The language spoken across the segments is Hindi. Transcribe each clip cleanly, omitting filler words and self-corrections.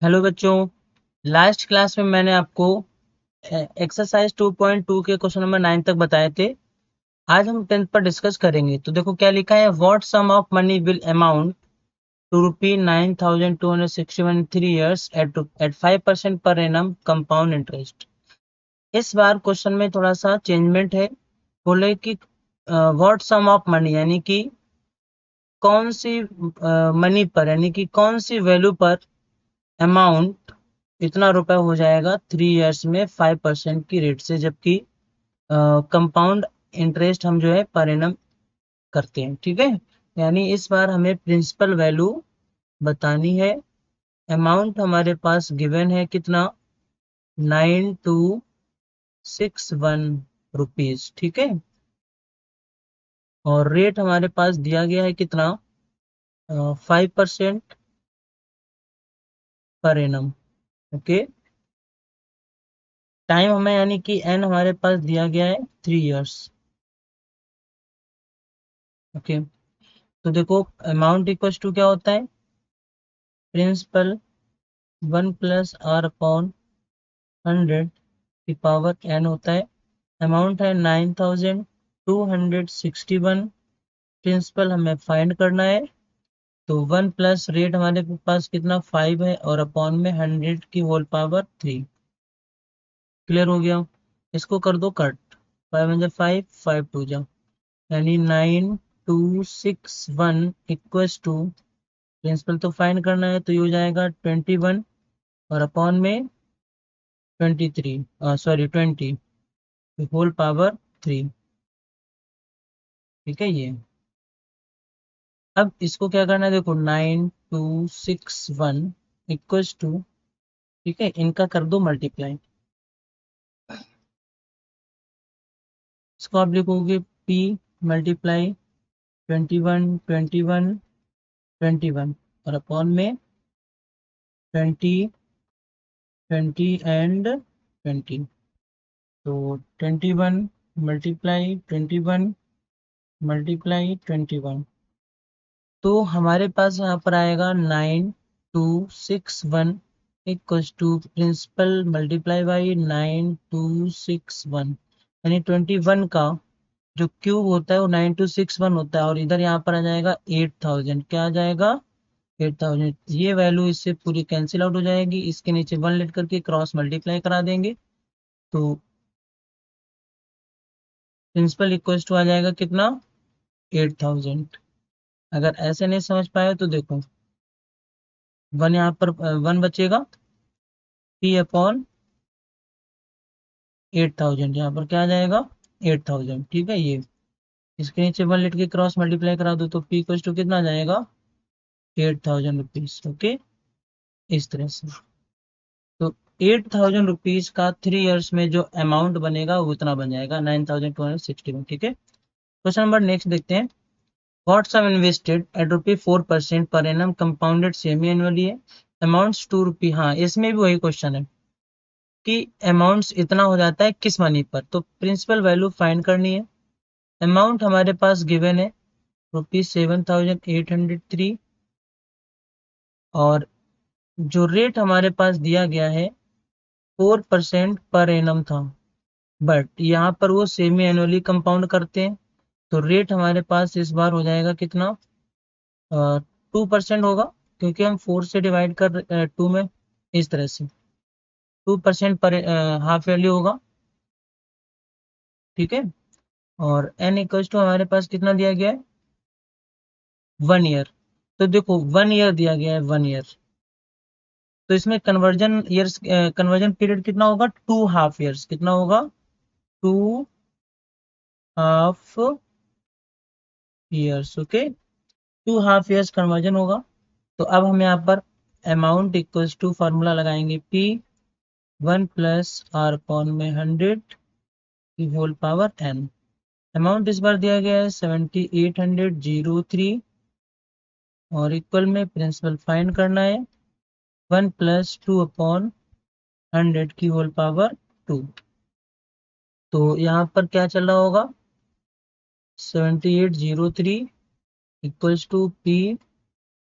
हेलो बच्चों। लास्ट क्लास में मैंने आपको एक्सरसाइज 2.2 के क्वेश्चन नंबर 9 तक बताए थे। आज हम 10th पर डिस्कस करेंगे। तो देखो क्या लिखा है, what sum of money will amount to rupee 9,261 3 years at 5% पर एनम कंपाउंड इंटरेस्ट। इस बार क्वेश्चन में थोड़ा सा चेंजमेंट है। बोले कि व्हाट सम ऑफ मनी यानी कि कौन सी मनी पर यानी कि कौन सी वैल्यू पर अमाउंट इतना रुपए हो जाएगा 3 years में 5% की रेट से, जबकि कंपाउंड इंटरेस्ट हम जो है पर एनम करते हैं। ठीक है, यानी इस बार हमें प्रिंसिपल वैल्यू बतानी है। अमाउंट हमारे पास गिवन है कितना, 9261 रुपीज। ठीक है, और रेट हमारे पास दिया गया है कितना, 5% पर एनम। ओके, टाइम हमें यानी कि एन हमारे पास दिया गया है 3 years। ओके, तो देखो अमाउंट इक्वल टू क्या होता है, प्रिंसिपल 1 + r/100 की पावर n होता है। अमाउंट है 9261। प्रिंसिपल हमें फाइंड करना है। तो 1 प्लस रेट हमारे पास कितना 5 है, और अपॉन में 100 की होल पावर 3। क्लियर हो गया, इसको कर दो कट। 5 × 5 5 2 जा, यानी 9261 इक्वल्स टू, प्रिंसिपल तो फाइंड करना है तो ये हो जाएगा 21 और अपॉन में 23, सॉरी 20 होल पावर 3। ठीक है ये। अब इसको क्या करना है, देखो 9261 इक्वल्स टू, ठीक है, इनका कर दो मल्टीप्लाई। इसको आप लिखोगे P मल्टीप्लाई 21 21 21 और अपॉन में 20 20 एंड 20। तो 21 मल्टीप्लाई 21 मल्टीप्लाई 21, तो हमारे पास यहाँ पर आएगा 9261 equals to principal multiply by 9261, यानी 21 का जो क्यूब होता है वो 9261 होता है, और इधर यहाँ पर आ जाएगा 8000। क्या आ जाएगा 8000। ये वैल्यू इससे पूरी कैंसिल आउट हो जाएगी, इसके नीचे 1 लेट करके क्रॉस मल्टीप्लाई करा देंगे। तो प्रिंसिपल इक्वल्स टू आ जाएगा कितना 8000। अगर ऐसे नहीं समझ पाए तो देखो 1 यहाँ पर 1 बचेगा, P अपॉन 8000, यहाँ पर क्या आ जाएगा 8000। ठीक है, ये इसके नीचे 1 लेट के क्रॉस मल्टीप्लाई करा दो तो P इक्वल्स टू कितना आ जाएगा 8000 रुपीज। ओके, इस तरह से। तो 8000 रुपीज का 3 years में जो अमाउंट बनेगा वो इतना बन जाएगा 9261। ठीक है, क्वेश्चन नंबर नेक्स्ट देखते हैं। व्हाट सम इन्वेस्टेड एट ₹4% पर एनम कंपाउंडेड सेमी एनुअली है, अमाउंट्स ₹2। हाँ, इसमें भी वही क्वेश्चन है कि अमाउंट्स इतना हो जाता है किस मनी पर। तो प्रिंसिपल वैल्यू फाइंड करनी है। अमाउंट हमारे पास गिवन है ₹7803, और जो रेट हमारे पास दिया गया है 4% पर एनम था, बट यहाँ पर वो सेमी एनुअली कंपाउंड करते हैं। तो रेट हमारे पास इस बार हो जाएगा कितना, 2% होगा, क्योंकि हम 4 से डिवाइड कर 2 में, इस तरह से 2% पर हाफ वैल्यू होगा। ठीक है, और n इक्वल्स टू हमारे पास कितना दिया गया है 1 ईयर। तो देखो 1 ईयर दिया गया है 1 ईयर, तो इसमें कन्वर्जन पीरियड कितना होगा 2 हाफ ईयर्स। कितना होगा 2 half years. Okay, 2 half years conversion होगा। तो अब हम यहाँ पर अमाउंट इक्वल्स टू फार्मूला लगाएंगे P 1 + r/100 की होल पावर n। अमाउंट इस बार दिया गया है 7803, और इक्वल में प्रिंसिपल फाइंड करना है 1 + 2/100 की होल पावर 2। तो यहाँ पर क्या चल रहा होगा 7803 इक्वल्स टू P,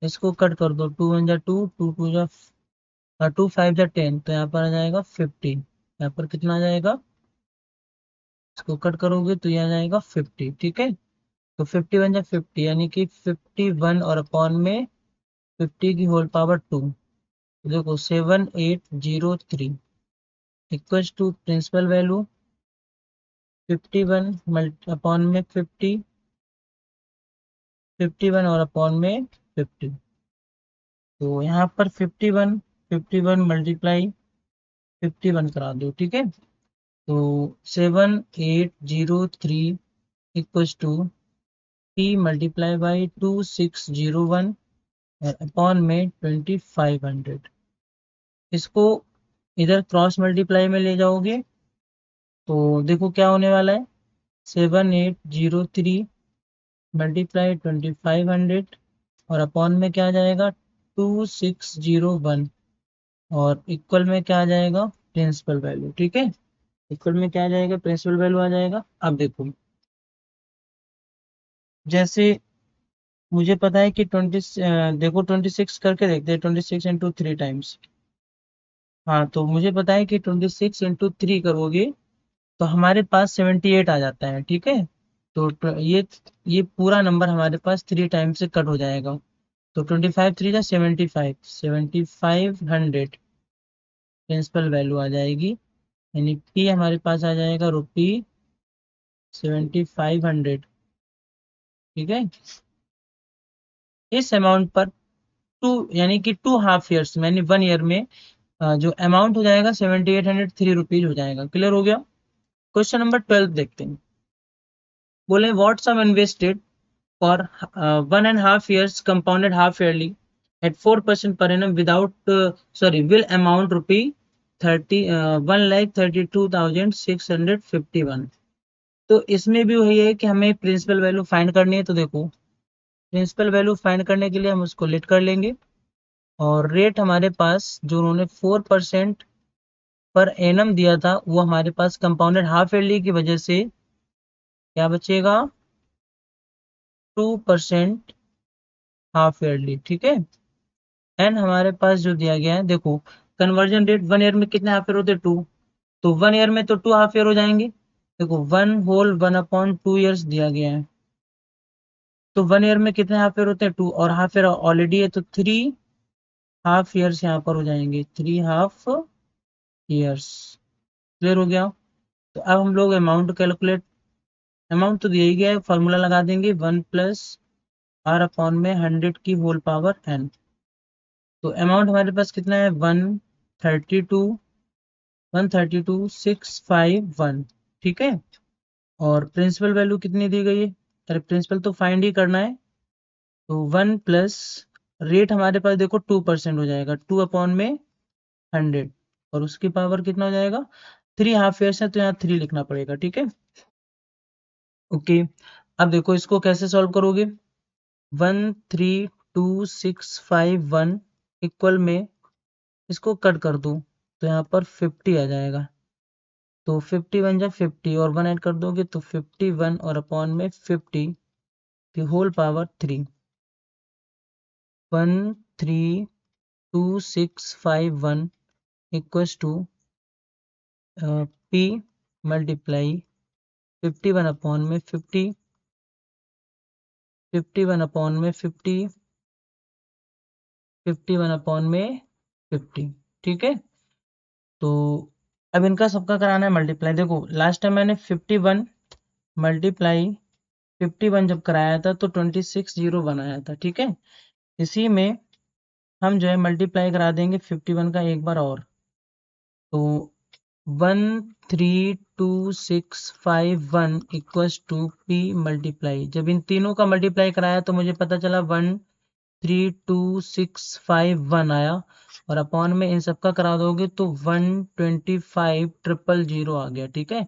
इसको कट कर दो, 2 × 1 = 2 2 × 2 = और 2 5 जा 10, तो यहाँ पर आ जाएगा 50। यहाँ पर कितना आ जाएगा, इसको कट करोगे तो ये आ जाएगा 50। ठीक है, तो 51 जा 50 यानी कि 51 और अपॉन में 50 की होल पावर 2। देखो 7803 equals to principal value 51 multi upon में 50, 51 और अपॉन में 50। तो यहाँ पर 51 51 मल्टीप्लाई 51 करा दो। ठीक है, तो 7803 equals to P multiply by 2601 और अपॉन में 2500। इसको इधर क्रॉस मल्टीप्लाई में ले जाओगे तो देखो क्या होने वाला है, 7803 मल्टीप्लाई 2500 और अपॉन में क्या आ जाएगा 2601 और इक्वल में क्या आ जाएगा प्रिंसिपल वैल्यू। ठीक है, इक्वल में क्या आ जाएगा प्रिंसिपल वैल्यू आ जाएगा। अब देखो जैसे मुझे पता है कि 20 देखो 26 करके देखते हैं, 26 इंटू 3 टाइम्स। हाँ, तो मुझे पता है कि 26 इंटू 3 करोगे तो हमारे पास 78 आ जाता है। ठीक है, तो ये पूरा नंबर हमारे पास 3 टाइम से कट हो जाएगा। तो 25 3 जा 75, 7500 प्रिंसिपल वैल्यू आ जाएगी, यानी पी हमारे पास आ जाएगा रुपी 7500। ठीक है, इस अमाउंट पर टू यानी कि 2.5 ईयर्स यानी 1 ईयर में जो अमाउंट हो जाएगा 7803 रुपीज हो जाएगा। क्लियर हो गया। क्वेश्चन नंबर 12 देखते हैं। बोले what sum invested for 1.5 years compounded half yearly at 4% per annum without sorry will amount rupee 1,32,651। तो इसमें भी वही है कि हमें प्रिंसिपल वैल्यू फाइंड करनी है। तो देखो प्रिंसिपल वैल्यू फाइंड करने के लिए हम उसको लेट कर लेंगे और रेट हमारे पास जो उन्होंने 4% पर एनम दिया था वो हमारे पास कंपाउंडेड हाफ ईयरली की वजह से क्या बचेगा 2% हाफ ईयरली। ठीक है, एंड हमारे पास जो दिया गया है देखो कन्वर्जन रेट 1 ईयर में कितने हाफ ईयर होते हैं 2, तो 1 ईयर में तो 2 हाफ ईयर हो जाएंगे। देखो 1/1/2 ईयर्स दिया गया है, तो 1 ईयर में कितने हाफ ईयर होते हैं 2 और हाफ ईयर ऑलरेडी है तो 3 हाफ ईयर्स यहाँ पर हो जाएंगे, 3 हाफ ईयर्स। क्लियर हो गया। तो अब हम लोग अमाउंट कैलकुलेट, अमाउंट तो दिया ही गया है, फॉर्मूला लगा देंगे 1+r/100 की होल पावर n। तो अमाउंट हमारे पास कितना है 132,651। ठीक है, और प्रिंसिपल वैल्यू कितनी दी गई है, अरे प्रिंसिपल तो फाइंड ही करना है। तो 1 प्लस रेट हमारे पास देखो 2% हो जाएगा, 2/100 और उसकी पावर कितना हो जाएगा 3 हाफ ईयर्स है तो यहाँ 3 लिखना पड़ेगा। ठीक है, ओके। अब देखो इसको कैसे सॉल्व करोगे, 132,651 इक्वल में इसको कट कर दो तो यहाँ पर 50 आ जाएगा। तो 51 जा 50 और 1 ऐड कर दोगे तो 51 और अपॉन में 50 की whole power 3। 132,651 equals to P multiply 51 upon में 50, 51 अपॉन में 50, 51 अपॉन में 50। ठीक है, तो अब इनका सबका कराना है मल्टीप्लाई। देखो लास्ट टाइम मैंने 51 मल्टीप्लाई 51 जब कराया था तो 2601 आया था। ठीक है, इसी में हम जो है मल्टीप्लाई करा देंगे 51 का एक बार और, तो 132,651 इक्वल्स टू पी मल्टीप्लाई, जब इन तीनों का मल्टीप्लाई कराया तो मुझे पता चला 132,651 आया और अपॉन में इन सबका करा दोगे तो 125,000 आ गया। ठीक है,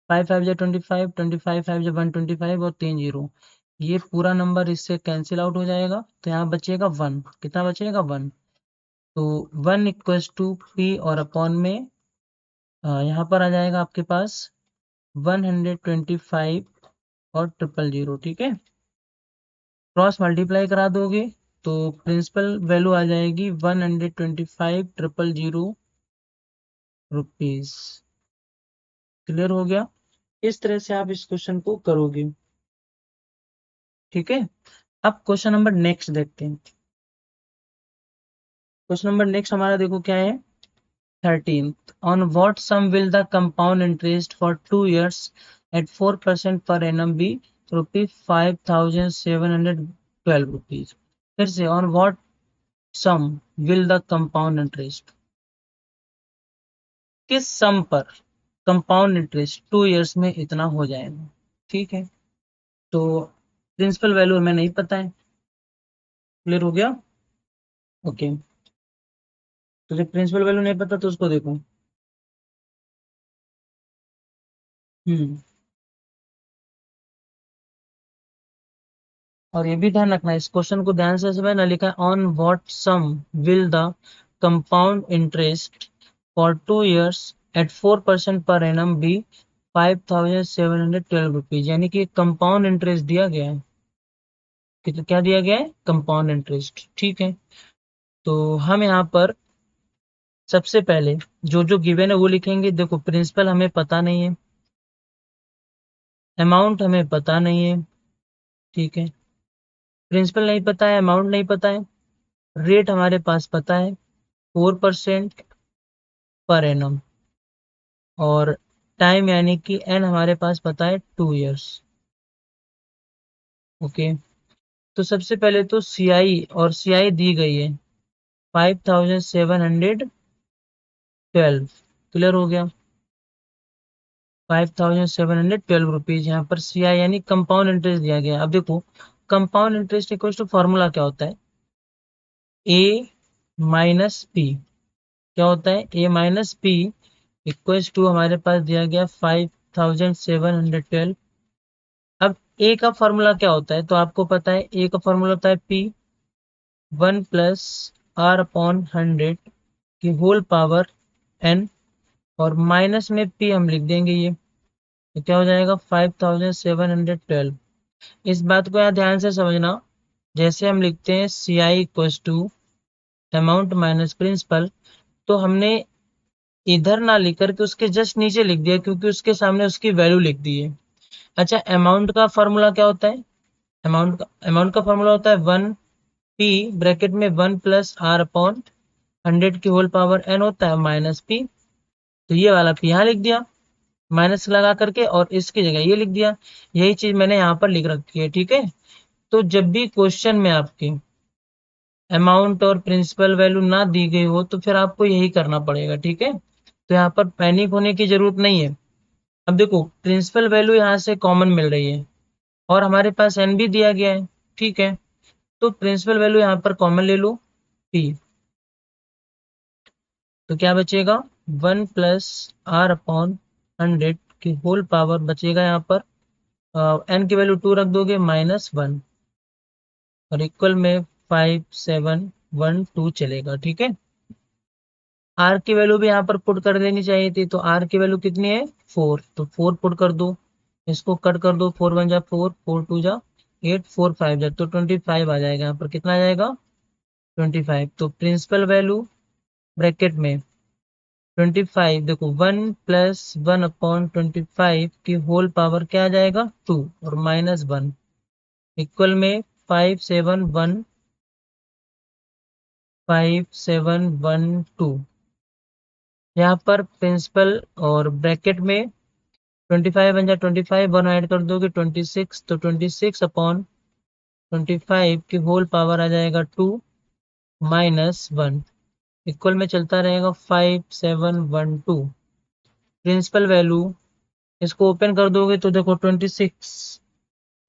5 5 जा 25, 25 5 जा 125 और 3 जीरो, ये पूरा नंबर इससे कैंसिल आउट हो जाएगा तो यहाँ बचेगा 1। कितना बचेगा 1, तो 1 इक्वल्स टू पी और अपॉन में यहाँ पर आ जाएगा आपके पास 125 और 000। ठीक है, क्रॉस मल्टीप्लाई करा दोगे तो प्रिंसिपल वैल्यू आ जाएगी 125,000 रुपीज। क्लियर हो गया? इस तरह से आप इस क्वेश्चन को करोगे। ठीक है, अब क्वेश्चन नंबर नेक्स्ट देखते हैं। क्वेश्चन नंबर नेक्स्ट हमारा देखो क्या है, 13th। On what sum will the compound interest for 2 years at 4% per annum be ₹5,712 rupees? फिर से, on what sum will the compound interest, किस सम पर कंपाउंड इंटरेस्ट 2 years में इतना हो जाएगा। ठीक है, तो प्रिंसिपल वैल्यू हमें नहीं पता है। क्लियर हो गया? ओके, तो जब प्रिंसिपल वैल्यू नहीं पता तो उसको देखो। और ये भी ध्यान रखना, इस क्वेश्चन को ध्यान से समझना। लिखा है on what sum will the compound interest for 2 years at 4% पर एनम बी 5,712 रुपीज, यानी कि कंपाउंड इंटरेस्ट दिया गया है। तो क्या दिया गया है? Compound interest. ठीक है, तो हम यहाँ पर सबसे पहले जो जो गिवन है वो लिखेंगे। देखो, प्रिंसिपल हमें पता नहीं है, अमाउंट हमें पता नहीं है। ठीक है, प्रिंसिपल नहीं पता है, अमाउंट नहीं पता है, रेट हमारे पास पता है 4% पर एनम, और टाइम यानी कि एन हमारे पास पता है 2 years। ओके, तो सबसे पहले तो सीआई, और सीआई दी गई है 5,712। क्लियर हो गया? 5,712 रुपीज यहाँ पर सीआई यानी कंपाउंड इंटरेस्ट दिया गया। अब देखो, compound interest equal to formula क्या होता है? A minus P. क्या होता है? A minus P equals to हमारे पास दिया गया 5,712। अब ए का फॉर्मूला क्या होता है? तो आपको पता है ए का फॉर्मूला होता है पी 1+r/100 की होल पावर n, और माइनस में p हम लिख देंगे ये, तो क्या हो जाएगा 5,712। इस बात को यहाँ ध्यान से समझना, जैसे हम लिखते हैं C I equals to amount minus principal, तो हमने इधर ना लिख करके उसके जस्ट नीचे लिख दिया, क्योंकि उसके सामने उसकी वैल्यू लिख दी है। अच्छा, अमाउंट का फॉर्मूला क्या होता है? अमाउंट का फॉर्मूला होता है 1p ब्रैकेट में 1+r/100 की होल पावर n होता है माइनस p। तो ये वाला p यहाँ लिख दिया माइनस लगा करके, और इसकी जगह ये लिख दिया। यही चीज मैंने यहाँ पर लिख रखी है। ठीक है, तो जब भी क्वेश्चन में आपके अमाउंट और प्रिंसिपल वैल्यू ना दी गई हो तो फिर आपको यही करना पड़ेगा। ठीक है, तो यहाँ पर पैनिक होने की जरूरत नहीं है। अब देखो, प्रिंसिपल वैल्यू यहाँ से कॉमन मिल रही है, और हमारे पास एन भी दिया गया है। ठीक है, तो प्रिंसिपल वैल्यू यहाँ पर कॉमन ले लो पी, तो क्या बचेगा 1+r/100 की होल पावर बचेगा यहाँ पर, एन की वैल्यू 2 रख दोगे -1, और इक्वल में 5,712 चलेगा। ठीक है, आर की वैल्यू भी यहाँ पर पुट कर देनी चाहिए थी, तो आर की वैल्यू कितनी है 4, तो 4 पुट कर दो, इसको कट कर दो, 4 1 जा 4, 4 2 जा 8, 4 5 जा, तो 25 आ जाएगा। यहाँ पर कितना आ जाएगा 25। तो प्रिंसिपल वैल्यू ब्रैकेट में 25, देखो 1+1/25 की होल पावर क्या आ जाएगा 2, और -1 इक्वल में 5,712। यहाँ पर प्रिंसिपल और ब्रैकेट में 25 बन जाए 25, 1 ऐड कर दोगे 26, तो 26/25 की होल पावर आ जाएगा 2 -1 इक्वल में चलता रहेगा 5,712। प्रिंसिपल वैल्यू इसको ओपन कर दोगे तो देखो 26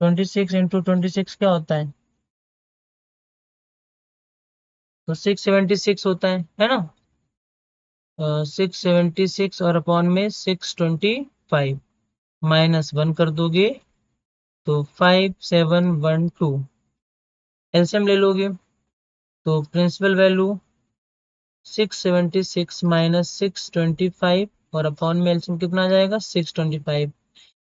इंटू 26 क्या होता है? तो 676 होता है ना? 676 और अपॉन में 625 -1 कर दोगे तो 5,712। एलसीएम ले लोगे तो प्रिंसिपल वैल्यू 676 -625, और अपॉन में एलसीएम कितना आ जाएगा 625।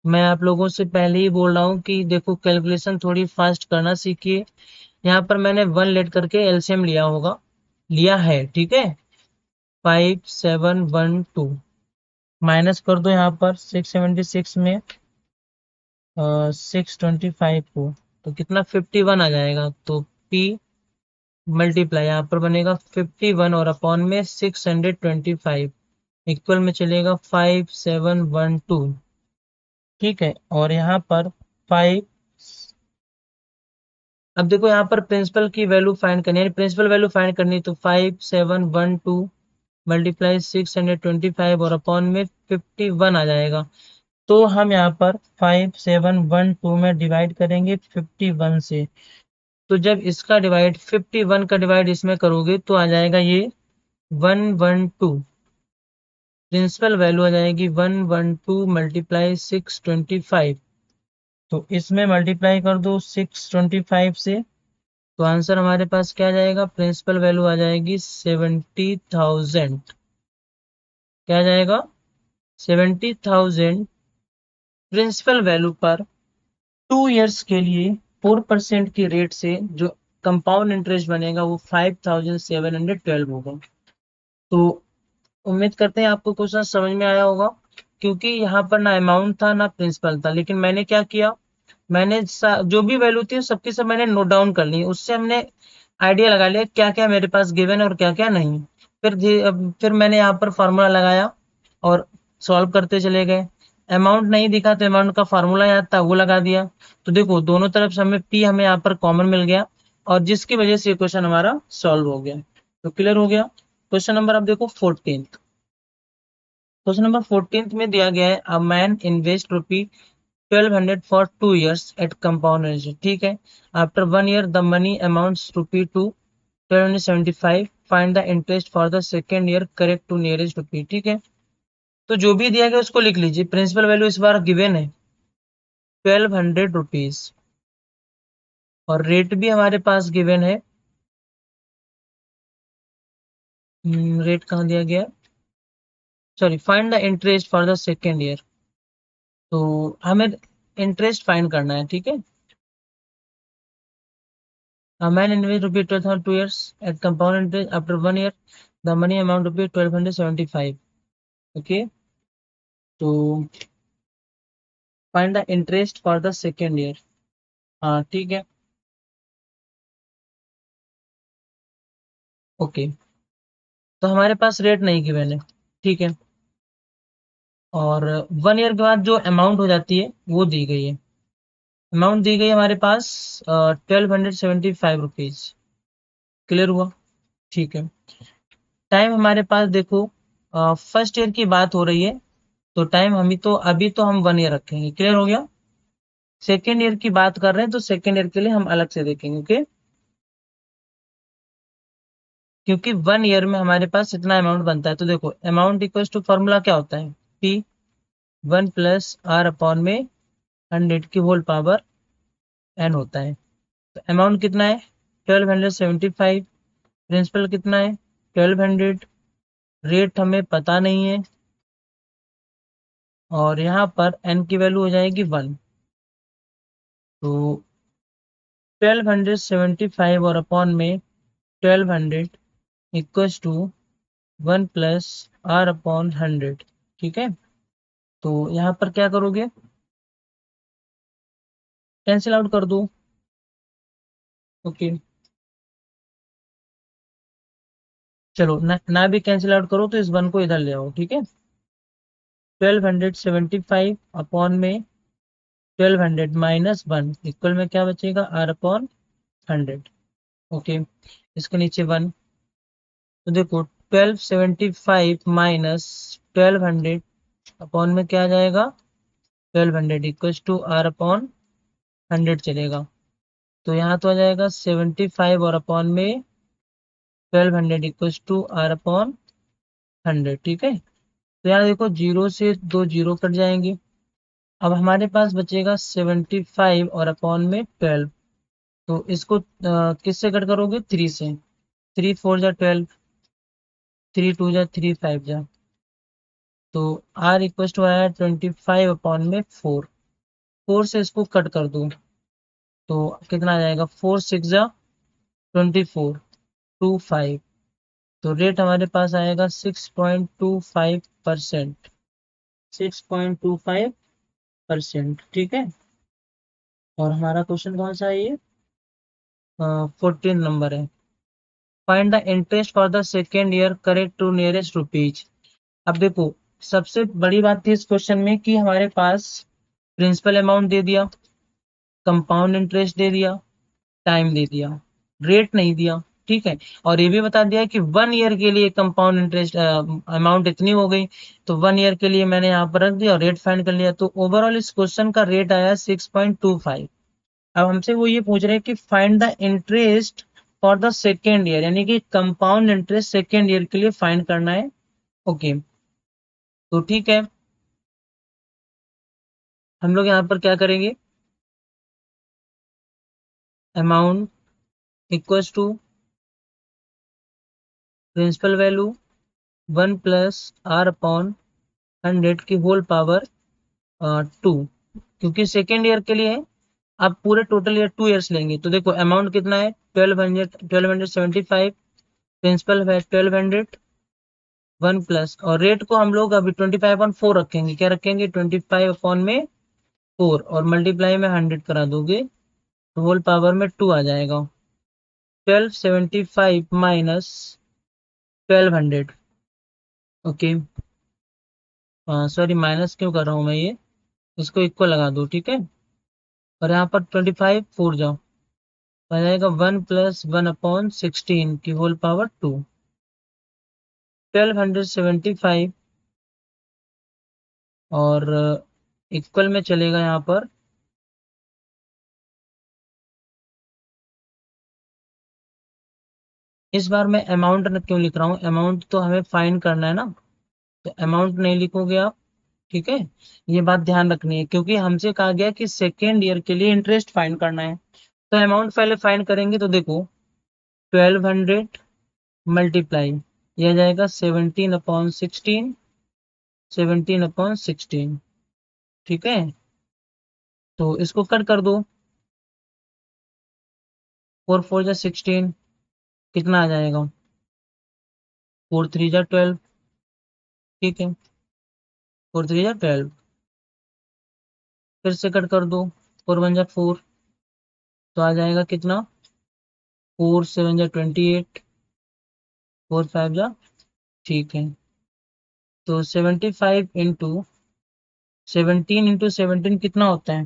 मैं आप लोगों से पहले ही बोल रहा हूँ कि देखो, कैलकुलेशन थोड़ी फास्ट करना सीखिए, यहाँ पर मैंने 1 लेट करके एलसीएम लिया होगा, लिया है, ठीक है। 5712 माइनस कर दो यहाँ पर 676 में 625 को, तो कितना 51 आ जाएगा। तो P मल्टीप्लाई यहाँ पर बनेगा 51 और अपॉन में 625 इक्वल में चलेगा 5712, ठीक है। और यहाँ पर 5, अब देखो यहाँ पर प्रिंसिपल की वैल्यू फाइंड करनी है, प्रिंसिपल वैल्यू फाइंड करनी, तो 5712 मल्टीप्लाई 625 और अपॉन में 51 आ जाएगा। तो हम यहाँ पर 5712 में डिवाइड करेंगे 51 से, तो जब इसका डिवाइड 51 का डिवाइड इसमें करोगे तो आ जाएगा ये 112, प्रिंसिपल वैल्यू आ जाएगी 112 मल्टीप्लाई 625, तो इसमें मल्टीप्लाई कर दो 625 से, तो आंसर हमारे पास क्या आ जाएगा, प्रिंसिपल वैल्यू आ जाएगी 70,000, क्या आ जाएगा 70,000 प्रिंसिपल वैल्यू पर 2 इयर्स के लिए 4% की रेट से जो कंपाउंड इंटरेस्ट बनेगा वो 5,712 होगा। तो उम्मीद करते हैं आपको क्वेश्चन समझ में आया होगा, क्योंकि यहाँ पर ना अमाउंट था ना प्रिंसिपल था, लेकिन मैंने क्या किया, मैंने जो भी वैल्यू थी सबकी सब मैंने नोट डाउन कर ली, उससे हमने आइडिया लगा लिया क्या क्या मेरे पास गिवन है और क्या क्या नहीं। फिर मैंने यहाँ पर फॉर्मूला लगाया और सॉल्व करते चले गए। अमाउंट नहीं दिखा तो अमाउंट का फार्मूला याद था वो लगा दिया। तो देखो दोनों तरफ से हमें पी हमें यहाँ पर कॉमन मिल गया और जिसकी वजह से ये क्वेश्चन हमारा सॉल्व हो गया। तो क्लियर हो गया। क्वेश्चन नंबर आप देखो 14। क्वेश्चन नंबर 14 में दिया गया है a man invest rupee 1200 for 2 years at compound interest, ठीक है। After 1 year the money amounts rupee to 1275, find the interest for the second year correct to nearest rupee, ठीक है। तो जो भी दिया गया उसको लिख लीजिए। प्रिंसिपल वैल्यू इस बार गिवन है 1200 रुपीज और रेट भी हमारे पास गिवन है। रेट कहाँ दिया गया, sorry, find the interest for the second year, तो हमें इंटरेस्ट फाइंड करना है, ठीक है। A man invests rupees 12,000 2 years at compound interest. After 1 year, the money amount rupees 1275. Okay, तो find the interest for the second year. हाँ ठीक है, ओके। तो हमारे पास रेट नहीं गिवन है, ठीक है। और 1 ईयर के बाद जो अमाउंट हो जाती है वो दी गई है। अमाउंट दी गई हमारे पास 1275 रुपीज। क्लियर हुआ, ठीक है। टाइम हमारे पास देखो फर्स्ट ईयर की बात हो रही है, तो टाइम अभी तो हम 1 ईयर रखेंगे। क्लियर हो गया। सेकेंड ईयर की बात कर रहे हैं तो सेकेंड ईयर के लिए हम अलग से देखेंगे, ओके। क्योंकि 1 ईयर में हमारे पास इतना अमाउंट बनता है, तो देखो अमाउंट इक्वल टू फॉर्मूला क्या होता है, पी 1 प्लस आर अपॉन में 100 की होल पावर एन होता है। तो अमाउंट कितना है 1275, प्रिंसिपल कितना है 1200, रेट हमें पता नहीं है और यहाँ पर एन की वैल्यू हो जाएगी 1। तो 1275 और अपॉन में 1200 equals to 1 plus R upon 100, ठीक है। तो यहाँ पर क्या करोगे, कैंसिल आउट कर दो, ओके। चलो ना भी कैंसिल आउट करो तो इस 1 को इधर ले आओ, ठीक है। 1275 अपॉन में 1200 माइनस 1 इक्वल में क्या बचेगा आर अपॉन 100, ओके। इसके नीचे 1, तो देखो 1275 माइनस 1200 अपॉन में क्या आ जाएगा 1200 इक्वल्स टू आर अपॉन 100 चलेगा। तो यहाँ तो आ जाएगा 75 और अपॉन में 1200 इक्वल्स टू आर अपॉन 100, ठीक है। तो यहाँ देखो जीरो से 2 जीरो कट जाएंगे। अब हमारे पास बचेगा 75 और अपॉन में 12, तो इसको किससे कट करोगे 3 से, 3 4 जा 12, 3 2 जा 3 5 जा, तो आर इक्वल टू आया 25 अपॉन में 4 से इसको कट कर दूं तो कितना आ जाएगा 4 6 जा 2425, तो रेट हमारे पास आएगा 6.25%, 6.25%। ठीक है, और हमारा क्वेश्चन कौन सा है ये? 14 नंबर है। Find the interest for the second year, correct to nearest rupees. अब देखो, सबसे बड़ी बात थी इस क्वेश्चन में कि हमारे पास प्रिंसिपल अमाउंट दे दिया, कंपाउंड इंटरेस्ट दे दिया, टाइम दे दिया, रेट नहीं दिया। ठीक है, और ये भी बता दिया कि 1 ईयर के लिए कंपाउंड इंटरेस्ट अमाउंट इतनी हो गई, तो 1 ईयर के लिए मैंने यहाँ पर रख दिया और रेट फाइंड कर लिया। तो ओवरऑल इस क्वेश्चन का रेट आया 6.25। अब हमसे वो ये पूछ रहे हैं कि find the interest for the second year, यानी कि कंपाउंड इंटरेस्ट सेकेंड ईयर के लिए फाइंड करना है। ओके, तो ठीक है, हम लोग यहाँ पर क्या करेंगे, amount equals to principal value 1 plus R upon 100 की होल पावर 2, क्योंकि सेकेंड ईयर के लिए आप पूरे टोटल ईयर 2 ईयर्स लेंगे। तो देखो अमाउंट कितना है, 1275, प्रिंसिपल है 1200, 1 प्लस, और रेट को हम लोग अभी 25/4 रखेंगे। क्या रखेंगे, 25/4, और मल्टीप्लाई में 100 करा दोगे तो होल पावर में 2 आ जाएगा। 1275 माइनस 1200। ओके, सॉरी माइनस क्यों कर रहा हूँ मैं ये, इसको इक्वल लगा दो। ठीक है, और यहाँ पर 25 4 जाओ, आ जाएगा 1 प्लस 1/16 की होल पावर 2, 1275, और इक्वल में चलेगा यहाँ पर। इस बार मैं अमाउंट क्यों लिख रहा हूँ, अमाउंट तो हमें फाइंड करना है ना, तो अमाउंट नहीं लिखोगे आप। ठीक है, ये बात ध्यान रखनी है, क्योंकि हमसे कहा गया कि सेकेंड ईयर के लिए इंटरेस्ट फाइंड करना है। तो अमाउंट पहले फाइंड करेंगे, तो देखो 1200 मल्टीप्लाई, यह जाएगा 17/16, 17/16। ठीक है, तो इसको कट कर दो, 4 4 जा 16, कितना आ जाएगा, 4 3 जा 12। ठीक है, 4 3 जा 12, फिर से कट कर दो, 4 1 जा 4, तो आ जाएगा कितना, 4 7 जा 28, 4 5 जा, ठीक है, तो 75 इंटू 17 कितना होता है,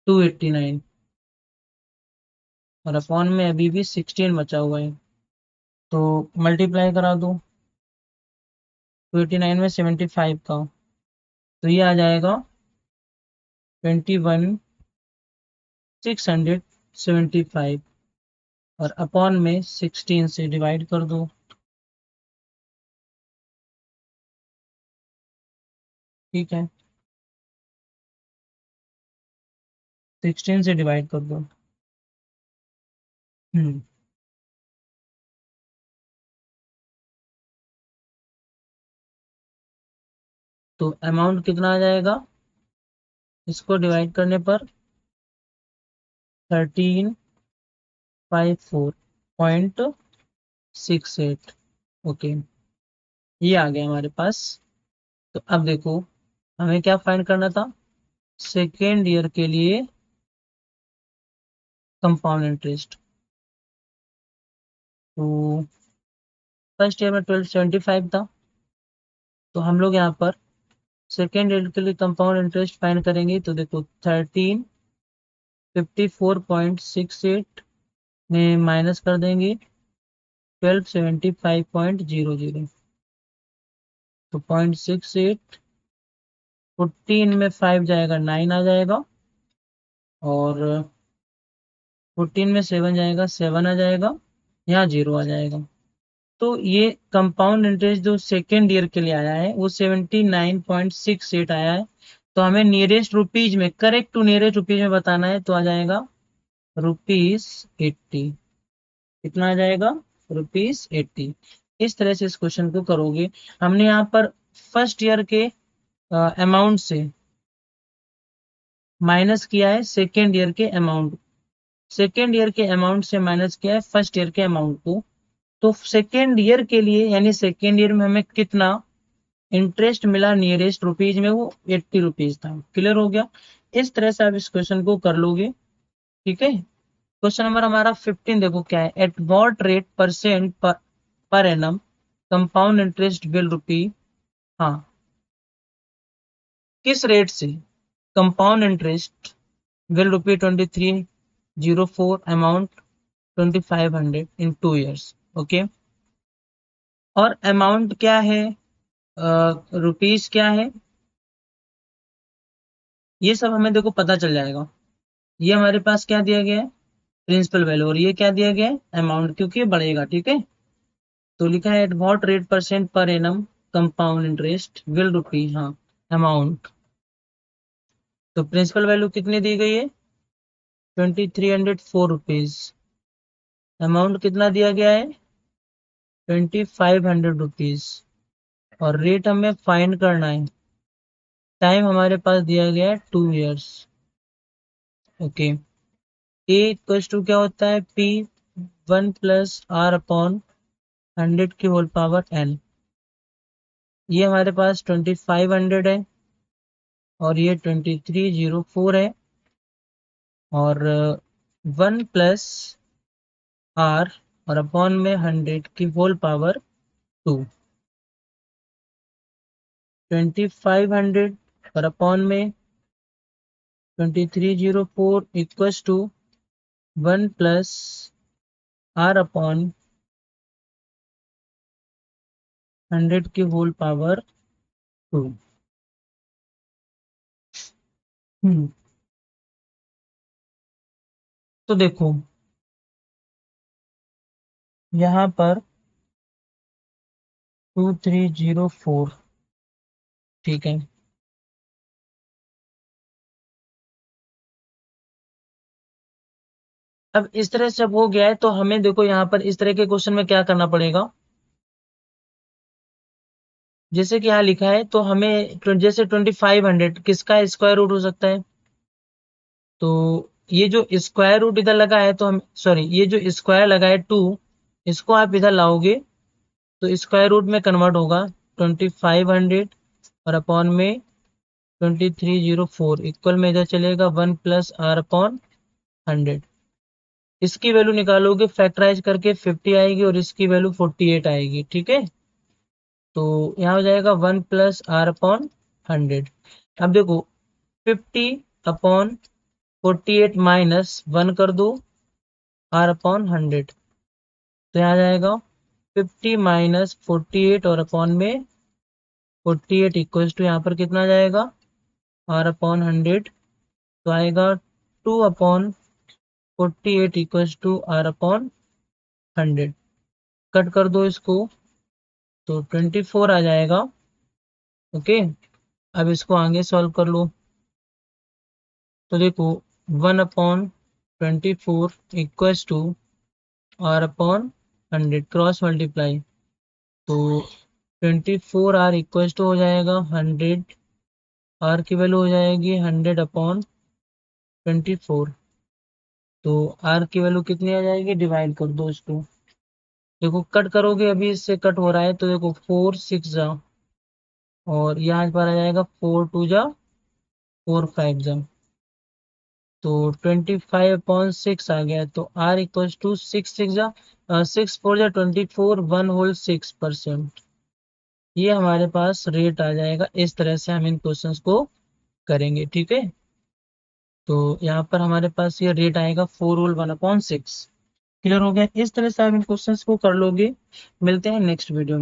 289, और अपॉन में अभी भी 16 बचा हुआ है, तो मल्टीप्लाई करा दो 289 में 75 का, तो ये आ जाएगा 21,675, और अपॉन में 16 से डिवाइड कर दो। ठीक है, 16 से डिवाइड कर दो। हम्म, तो अमाउंट कितना आ जाएगा, इसको डिवाइड करने पर 1354.68। ओके, ये आ गया हमारे पास। तो अब देखो, हमें क्या फाइंड करना था, सेकेंड ईयर के लिए कंपाउंड इंटरेस्ट। तो फर्स्ट ईयर में 1275 था, तो हम लोग यहाँ पर सेकेंड ईयर के लिए कंपाउंड इंटरेस्ट फाइंड करेंगे। तो देखो 1354.68 में माइनस कर देंगे 1275.00, तो 0.68, 14 में 5 जाएगा 9 आ जाएगा, और 14 में 7 जाएगा 7 आ जाएगा, यहाँ 0 आ जाएगा। तो ये कंपाउंड इंटरेस्ट जो सेकेंड ईयर के लिए आया है वो 79.68 आया है। तो हमें नियरेस्ट रुपीज में, करेक्ट टू नियरेस्ट रुपीज में बताना है, तो आ जाएगा ₹80। कितना आ जाएगा, ₹80। इस तरह से इस क्वेश्चन को करोगे। हमने यहाँ पर फर्स्ट ईयर के अमाउंट से माइनस किया है सेकेंड ईयर के अमाउंट, सेकेंड ईयर के अमाउंट से माइनस किया है फर्स्ट ईयर के अमाउंट को। तो सेकेंड ईयर के लिए यानी सेकेंड ईयर में हमें कितना इंटरेस्ट मिला नियरेस्ट रुपीज में, वो 80 रुपीज था। क्लियर हो गया? इस तरह से आप इस क्वेश्चन को कर लोगे। ठीक है, क्वेश्चन नंबर हमारा 15 देखो क्या है। At what rate percent per annum compound interest will rupee, हाँ किस रेट से compound interest will rupee 2304 amount 2500 in 2 years। Okay, और अमाउंट क्या है, रुपीज क्या है, ये सब हमें देखो पता चल जाएगा। ये हमारे पास क्या दिया गया है, प्रिंसिपल वैल्यू, और ये क्या दिया गया है, अमाउंट, क्योंकि ये बढ़ेगा। ठीक है, तो लिखा है at what rate percent per annum compound interest will rupee, हाँ अमाउंट। तो प्रिंसिपल वैल्यू कितनी दी गई है, 2304 रुपीज। अमाउंट कितना दिया गया है, 2500 रुपीज। और रेट हमें फाइंड करना है। टाइम हमारे पास दिया गया है 2 years। Okay, A equals to क्या होता है, पी 1 प्लस आर अपॉन 100 की होल पावर एन। ये हमारे पास 2500 है और ये 2304 है, और 1 प्लस आर और अपॉन में 100 की होल पावर 2। 2500 और अपॉन में 2304 equals to 1 plus R upon 100 की होल पावर 2। तो देखो यहाँ पर 2304, ठीक है, अब इस तरह से जब हो गया है तो हमें देखो यहाँ पर इस तरह के क्वेश्चन में क्या करना पड़ेगा। जैसे कि यहाँ लिखा है तो हमें जैसे 2500 किसका स्क्वायर रूट हो सकता है, तो ये जो स्क्वायर रूट इधर लगा है तो हम सॉरी ये जो स्क्वायर लगा है 2, इसको आप इधर लाओगे तो स्क्वायर रूट में कन्वर्ट होगा 2500 और अपॉन में 2304 इक्वल में इधर चलेगा 1 प्लस आर अपॉन 100। इसकी वैल्यू निकालोगे फैक्टराइज करके 50 आएगी और इसकी वैल्यू 48 आएगी। ठीक है, तो यहाँ हो जाएगा 1 प्लस आर अपॉन 100। अब देखो 50 अपॉन 48 माइनस 1 कर दो आर अपॉन 100, तो यहाँ जाएगा 50 माइनस 48 और अपॉन में 48 इक्वल्स टू यहाँ पर कितना जाएगा, आर अपॉन 100, तो आएगा 2 upon 48 equals to R upon 100। Cut कर दो इसको तो 24 आ जाएगा। ओके, अब इसको आगे सॉल्व कर लो। तो देखो 1 upon 24 equals to R upon 100 cross multiply, तो 24 आर इक्वल्स टू हो जाएगा 100, आर की वैल्यू हो जाएगी 100 अपॉन 24, तो आर की वैल्यू कितनी आ जाएगी, डिवाइड कर दो इसको। देखो कट करोगे, अभी इससे कट हो रहा है, तो देखो 4 6 जा, और यहाँ पर आ जाएगा 4 2 जा 4 5 जा, तो 25/6 आ गया। तो आर इक्वल्स टू 6 6 जा 6 4 जा 24 1 होल 6%। ये हमारे पास रेट आ जाएगा। इस तरह से हम इन क्वेश्चंस को करेंगे। ठीक है, तो यहाँ पर हमारे पास ये रेट आएगा 4 होल 1/6। क्लियर हो गया? इस तरह से आप इन क्वेश्चंस को कर लोगे। मिलते हैं नेक्स्ट वीडियो में।